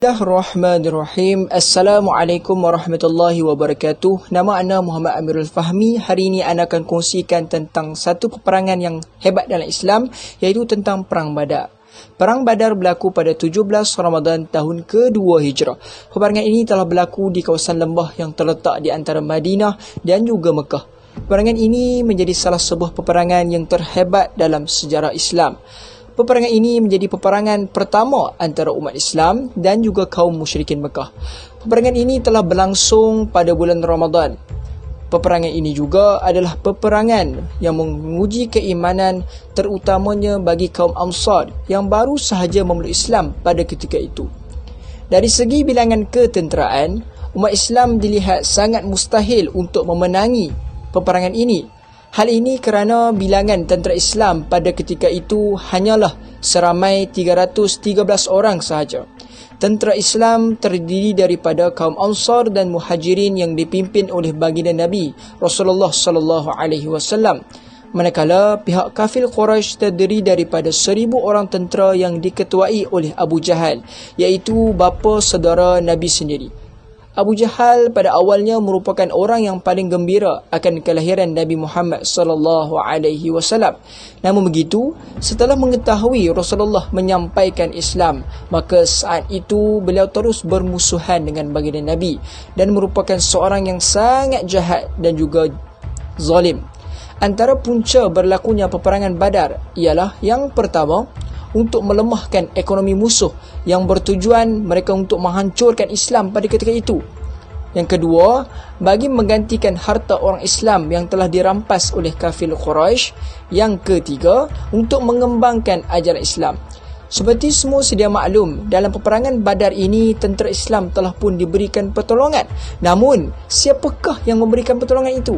Bismillahirrahmanirrahim. Assalamualaikum warahmatullahi wabarakatuh. Nama anda Muhammad Amirul Fahmi. Hari ini anda akan kongsikan tentang satu peperangan yang hebat dalam Islam, iaitu tentang Perang Badar. Perang Badar berlaku pada 17 Ramadan tahun kedua Hijrah. Peperangan ini telah berlaku di kawasan lembah yang terletak di antara Madinah dan juga Mekah. Peperangan ini menjadi salah sebuah peperangan yang terhebat dalam sejarah Islam. Peperangan ini menjadi peperangan pertama antara umat Islam dan juga kaum musyrikin Mekah. Peperangan ini telah berlangsung pada bulan Ramadan. Peperangan ini juga adalah peperangan yang menguji keimanan, terutamanya bagi kaum Ansar yang baru sahaja memeluk Islam pada ketika itu. Dari segi bilangan ketenteraan, umat Islam dilihat sangat mustahil untuk memenangi peperangan ini. Hal ini kerana bilangan tentera Islam pada ketika itu hanyalah seramai 313 orang sahaja. Tentera Islam terdiri daripada kaum Ansar dan Muhajirin yang dipimpin oleh baginda Nabi Rasulullah sallallahu alaihi wasallam. Manakala pihak kafir Quraisy terdiri daripada 1,000 orang tentera yang diketuai oleh Abu Jahal, iaitu bapa saudara Nabi sendiri. Abu Jahal pada awalnya merupakan orang yang paling gembira akan kelahiran Nabi Muhammad sallallahu alaihi wasallam. Namun begitu, setelah mengetahui Rasulullah menyampaikan Islam, maka saat itu beliau terus bermusuhan dengan baginda Nabi dan merupakan seorang yang sangat jahat dan juga zalim. Antara punca berlakunya peperangan Badar ialah yang pertama, untuk melemahkan ekonomi musuh yang bertujuan mereka untuk menghancurkan Islam pada ketika itu. Yang kedua, bagi menggantikan harta orang Islam yang telah dirampas oleh kafir Quraisy. Yang ketiga, untuk mengembangkan ajaran Islam. Seperti semua sedia maklum, dalam peperangan Badar ini tentera Islam telah pun diberikan pertolongan. Namun, siapakah yang memberikan pertolongan itu?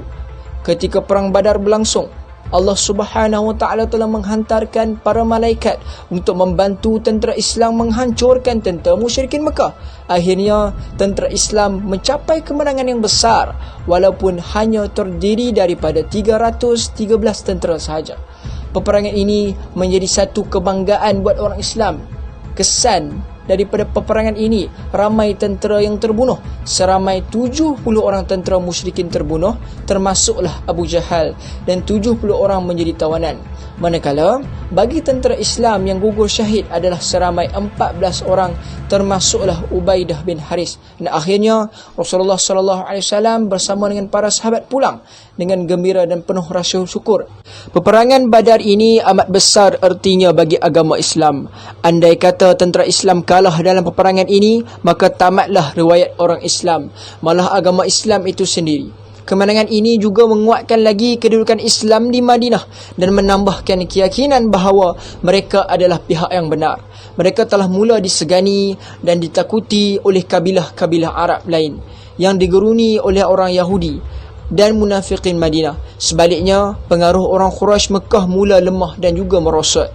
Ketika perang Badar berlangsung, Allah Subhanahu Wa Taala telah menghantarkan para malaikat untuk membantu tentera Islam menghancurkan tentera musyrikin Mekah. Akhirnya, tentera Islam mencapai kemenangan yang besar walaupun hanya terdiri daripada 313 tentera sahaja. Peperangan ini menjadi satu kebanggaan buat orang Islam. Kesan daripada peperangan ini, ramai tentera yang terbunuh. Seramai 70 orang tentera musyrikin terbunuh, termasuklah Abu Jahal, dan 70 orang menjadi tawanan. Manakala bagi tentera Islam yang gugur syahid adalah seramai 14 orang, termasuklah Ubaidah bin Haris. Dan akhirnya Rasulullah sallallahu alaihi wasallam bersama dengan para sahabat pulang dengan gembira dan penuh rasa syukur. Peperangan Badar ini amat besar artinya bagi agama Islam. Andai kata tentera Islam kalah dalam peperangan ini, maka tamatlah riwayat orang Islam, malah agama Islam itu sendiri. Kemenangan ini juga menguatkan lagi kedudukan Islam di Madinah dan menambahkan keyakinan bahawa mereka adalah pihak yang benar. Mereka telah mula disegani dan ditakuti oleh kabilah-kabilah Arab lain yang digeruni oleh orang Yahudi dan munafikin Madinah. Sebaliknya, pengaruh orang Quraisy Mekah mula lemah dan juga merosot.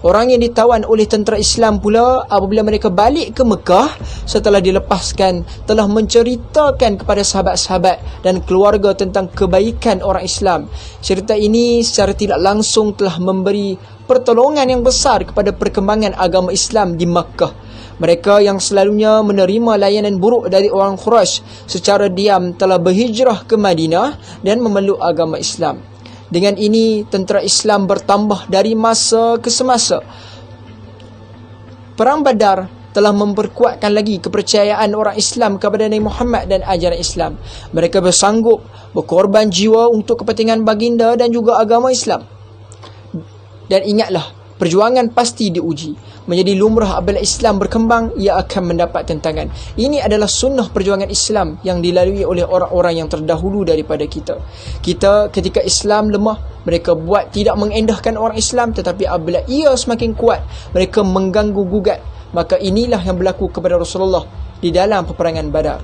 Orang yang ditawan oleh tentera Islam pula, apabila mereka balik ke Mekah setelah dilepaskan, telah menceritakan kepada sahabat-sahabat dan keluarga tentang kebaikan orang Islam. Cerita ini secara tidak langsung telah memberi pertolongan yang besar kepada perkembangan agama Islam di Mekah. Mereka yang selalunya menerima layanan buruk dari orang Quraisy secara diam telah berhijrah ke Madinah dan memeluk agama Islam. Dengan ini, tentera Islam bertambah dari masa ke semasa. Perang Badar telah memperkuatkan lagi kepercayaan orang Islam kepada Nabi Muhammad dan ajaran Islam. Mereka bersanggup berkorban jiwa untuk kepentingan baginda dan juga agama Islam. Dan ingatlah, perjuangan pasti diuji. Menjadi lumrah apabila Islam berkembang, ia akan mendapat tentangan. Ini adalah sunnah perjuangan Islam yang dilalui oleh orang-orang yang terdahulu daripada kita. Kita ketika Islam lemah, mereka buat tidak mengendahkan orang Islam, tetapi apabila ia semakin kuat, mereka mengganggu gugat. Maka inilah yang berlaku kepada Rasulullah di dalam peperangan Badar.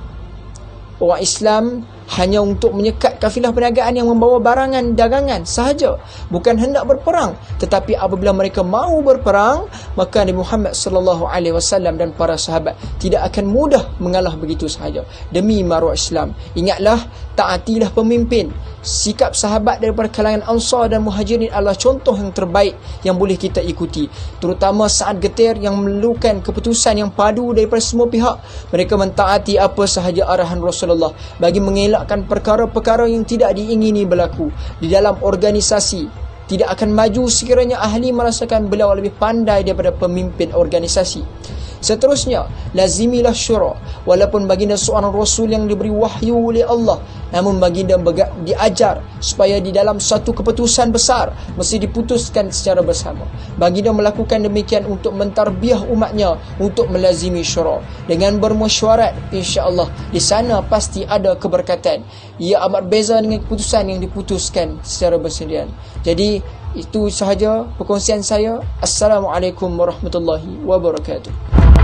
Orang Islam hanya untuk menyekat kafilah perniagaan yang membawa barangan dagangan sahaja, bukan hendak berperang. Tetapi apabila mereka mahu berperang, maka Nabi Muhammad sallallahu alaihi wasallam dan para sahabat tidak akan mudah mengalah begitu sahaja demi maruah Islam. Ingatlah, taatilah pemimpin. Sikap sahabat daripada kalangan Ansar dan Muhajirin adalah contoh yang terbaik yang boleh kita ikuti, terutama saat getir yang memerlukan keputusan yang padu daripada semua pihak. Mereka mentaati apa sahaja arahan Rasulullah bagi mengelakkan perkara-perkara yang tidak diingini berlaku di dalam organisasi. Tidak akan maju sekiranya ahli merasakan beliau lebih pandai daripada pemimpin organisasi. Seterusnya, lazimilah syura. Walaupun baginda seorang Rasul yang diberi wahyu oleh Allah, namun baginda diajar supaya di dalam satu keputusan besar mesti diputuskan secara bersama. Baginda melakukan demikian untuk mentarbiah umatnya untuk melazimi syura. Dengan bermesyuarat, insya-Allah di sana pasti ada keberkatan. Ia amat beza dengan keputusan yang diputuskan secara bersendirian. Jadi itu sahaja perkongsian saya. Assalamualaikum warahmatullahi wabarakatuh.